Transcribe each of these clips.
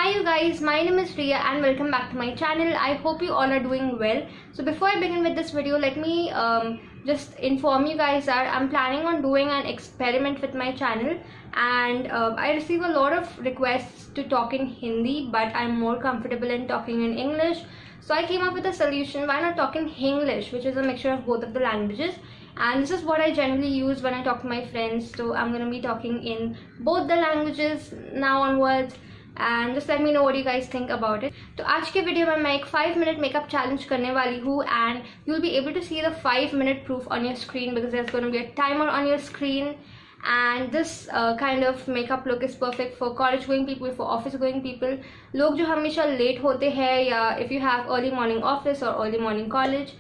Hi you guys, my name is Riya and welcome back to my channel. I hope you all are doing well. So before I begin with this video, let me just inform you guys that I'm planning on doing an experiment with my channel, and I receive a lot of requests to talk in Hindi, but I'm more comfortable in talking in English. So I came up with a solution: why not talk in Hinglish, which is a mixture of both of the languages. And this is what I generally use when I talk to my friends. So I'm going to be talking in both the languages now onwards. And just let me know what you guys think about it. तो आज के video में मैं एक 5-minute makeup challenge करने वाली हूँ, and you'll be able to see the 5-minute proof on your screen because there's going to be a timer on your screen. And this kind of makeup look is perfect for college going people, for office going people, लोग जो हमेशा late होते हैं, या if you have early morning office or early morning college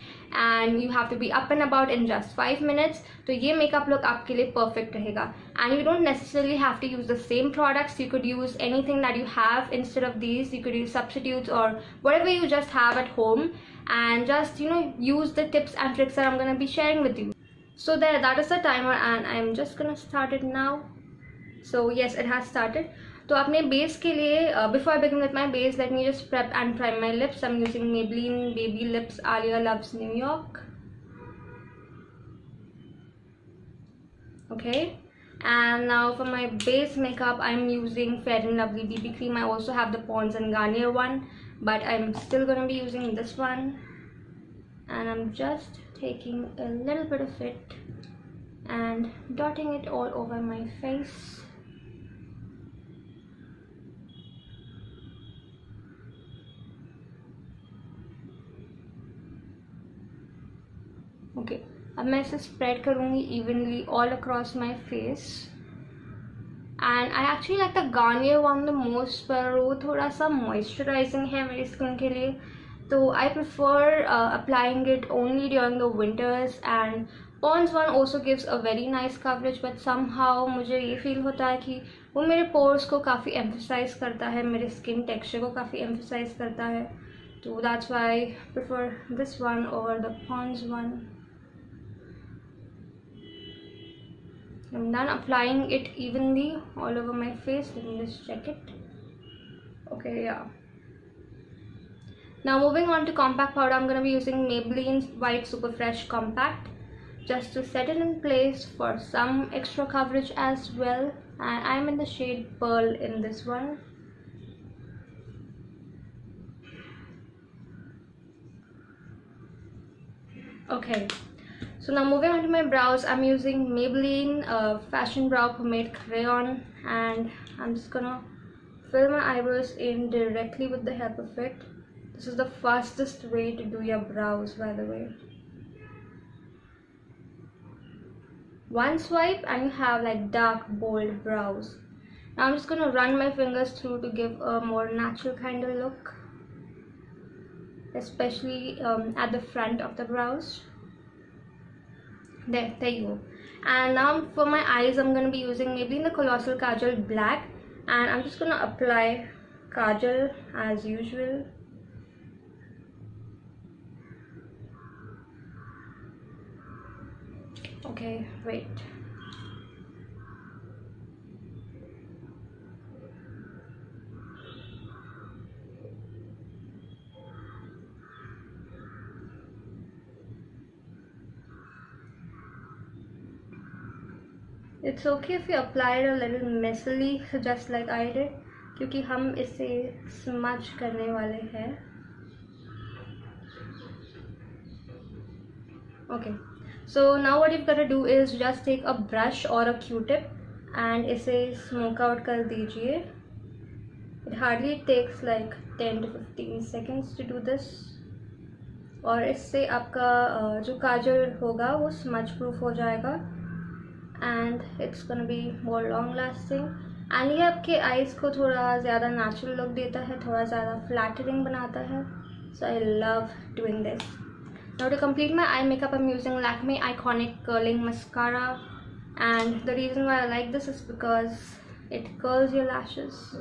and you have to be up and about in just 5 minutes, तो ये makeup look आपके लिए perfect रहेगा. And you don't necessarily have to use the same products. You could use anything that you have instead of these. You could use substitutes or whatever you just have at home, and just use the tips and tricks that I'm going to be sharing with you. So there, that is the timer, and I'm just gonna start it now. So yes, it has started. तो अपने base के लिए, before I begin with my base, let me just prep and prime my lips. I'm using Maybelline Baby Lips Alia Loves New York. Okay, and now for my base makeup, I'm using Fair and Lovely BB cream. I also have the Pond's and Garnier one, but I'm still gonna be using this one. And I'm just taking a little bit of it and dotting it all over my face. Okay, अब मैं इसे spread करूँगी evenly all across my face. And I actually like the Garnier one the most, पर वो थोड़ा सा moisturizing है मेरी skin के लिए. So I prefer applying it only during the winters. And Pond's one also gives a very nice coverage, but somehow मुझे ये feel होता है कि वो मेरे pores को काफ़ी emphasize करता है, मेरे skin texture को काफ़ी emphasize करता है. So that's why I prefer this one over the Pond's one. I'm done applying it evenly all over my face. Let me just check it. Okay, yeah. Now moving on to compact powder, I'm going to be using Maybelline's White SuperFresh Compact just to set it in place for some extra coverage as well. And I'm in the shade Pearl in this one. Okay, so now moving on to my brows, I'm using Maybelline Fashion Brow Pomade Crayon, and I'm just gonna fill my eyebrows in directly with the help of it. This is the fastest way to do your brows, by the way. One swipe and you have like dark, bold brows. Now I'm just going to run my fingers through to give a more natural kind of look, especially at the front of the brows. There you go. And now for my eyes, I'm going to be using Maybelline the Colossal Kajal Black, and I'm just going to apply Kajal as usual. Okay, wait. It's okay if you apply it a little messily, just like I did, क्योंकि हम इसे smudge करने वाले हैं. Okay. So now what you've got to do is just take a brush or a Q-tip and इसे smoke out कर दीजिए. It hardly takes like 10 to 15 seconds to do this. और इससे आपका जो काजल होगा वो smudge proof हो जाएगा, and it's gonna be more long lasting. And ये आपके eyes को थोड़ा ज़्यादा natural look देता है, थोड़ा ज़्यादा flattering बनाता है. So I love doing this. Now to complete my eye makeup, I'm using Lakme Eyeconic Curling Mascara, and the reason why I like this is because it curls your lashes.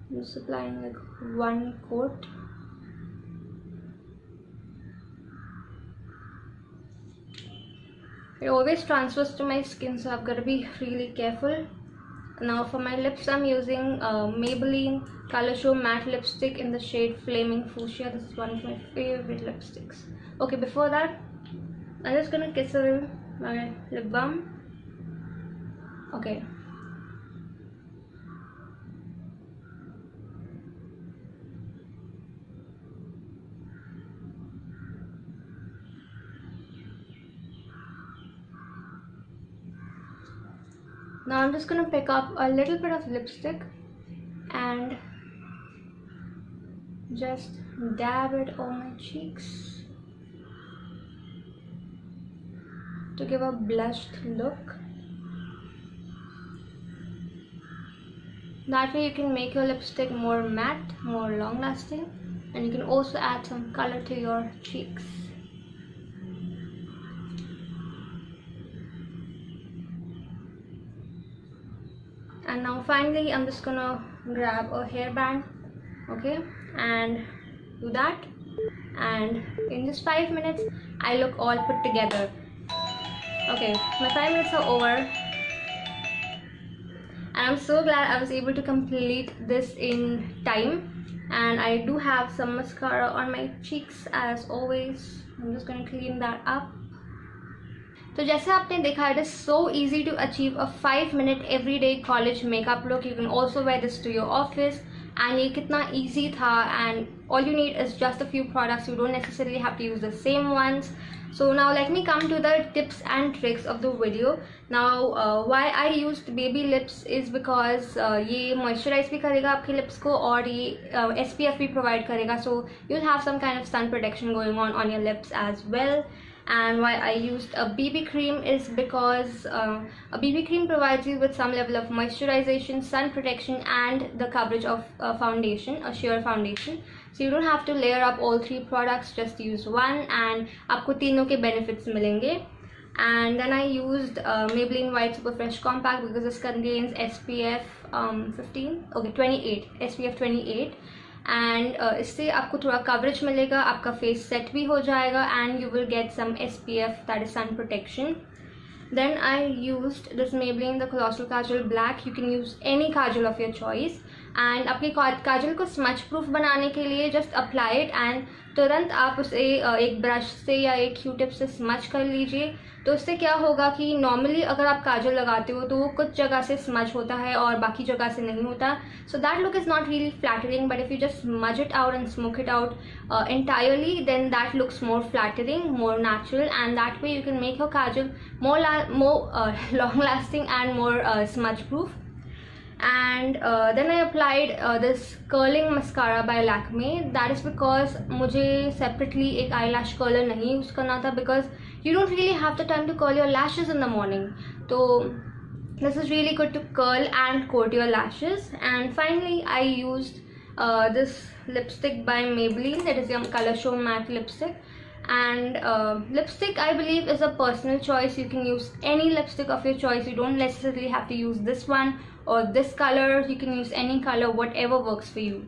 I'm just applying like one coat. It always transfers to my skin, so I've got to be really careful. Now for my lips, I'm using Maybelline Colorshow matte lipstick in the shade Flaming Fuschia. This is one of my favorite lipsticks. Okay, before that, I'm just gonna kiss away my lip balm. Okay. Now I'm just gonna pick up a little bit of lipstick and just dab it on my cheeks to give a blushed look. That way you can make your lipstick more matte, more long lasting, and you can also add some color to your cheeks. And now finally I'm just gonna grab a hairband, okay, and do that, and in just 5 minutes I look all put together. Okay, my 5 minutes are over and I'm so glad I was able to complete this in time. And I do have some mascara on my cheeks as always. I'm just gonna clean that up. तो जैसे आपने देखा, it is so easy to achieve a 5-minute everyday college makeup look. You can also wear this to your office, and ये कितना easy था, and all you need is just a few products. You don't necessarily have to use the same ones. So now let me come to the tips and tricks of the video. Now why I used baby lips is because ये moisturize भी करेगा आपके lips को और ये SPF भी provide करेगा, so you'll have some kind of sun protection going on your lips as well. And why I used a BB cream is because a BB cream provides you with some level of moisturization, sun protection, and the coverage of a foundation, a sheer foundation. So you don't have to layer up all 3 products, just use one and आपको तीनों के benefits मिलेंगे. And then I used Maybelline White SuperFresh Compact because this contains SPF 28, SPF 28. And इससे आपको थोड़ा coverage मिलेगा, आपका face set भी हो जाएगा, and you will get some SPF, that is sun protection. Then I used this Maybelline the Colossal Kajal Black. You can use any kajal of your choice. And आपके काजल को smudge proof बनाने के लिए just apply it and तुरंत आप उसे एक brush से या एक Q-tip से smudge कर लीजिए. तो इससे क्या होगा कि नॉर्मली अगर आप काजल लगाते हो तो वो कुछ जगह से स्मज होता है और बाकी जगह से नहीं होता. So that look is not really flattering, but if you just smudge it out and smoke it out entirely, then that looks more flattering, more natural, and that way you can make your kajal more long lasting and more smudge proof. And then I applied this curling mascara by Lakme. That is because मुझे separately एक eyelash curler नहीं use करना था, because you don't really have the time to curl your lashes in the morning. So this is really good to curl and coat your lashes. And finally I used this lipstick by Maybelline. That is the Colorshow matte lipstick. And lipstick, I believe, is a personal choice. You can use any lipstick of your choice. You don't necessarily have to use this one or this color. You can use any color, whatever works for you.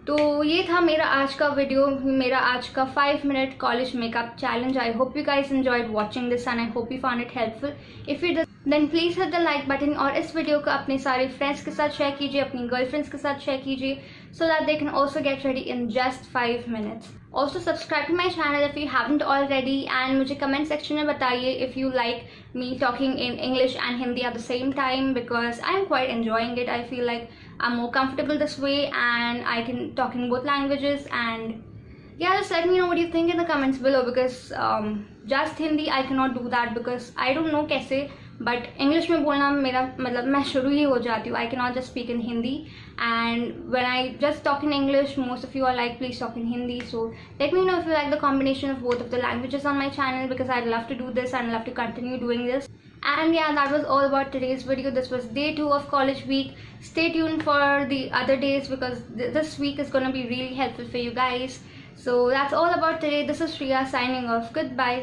तो ये था मेरा आज का video, मेरा आज का 5-minute college makeup challenge. I hope you guys enjoyed watching this and I hope you found it helpful. If you did, then please hit the like button और इस वीडियो को अपने सारे friends के साथ share कीजिए, अपनी girlfriends के साथ share कीजिए, so that they can also get ready in just 5 minutes. Also subscribe to my channel if you haven't already, and मुझे comment section में बताइए if you like me talking in English and Hindi at the same time, because I'm quite enjoying it. I feel like I'm more comfortable this way and I can talk in both languages. And yeah, just let me know what you think in the comments below, because just Hindi I cannot do that because I don't know कैसे, but English में बोलना मेरा मतलब मैं शुरू ही हो जाती हूँ. I cannot just speak in Hindi, and when I just talk in English, most of you are like, please talk in Hindi. So let me know if you like the combination of both of the languages on my channel, because I'd love to do this and love to continue doing this. And yeah, that was all about today's video. This was day 2 of college week. Stay tuned for the other days, because this week is going to be really helpful for you guys. So that's all about today. This is Riya signing off. Goodbye.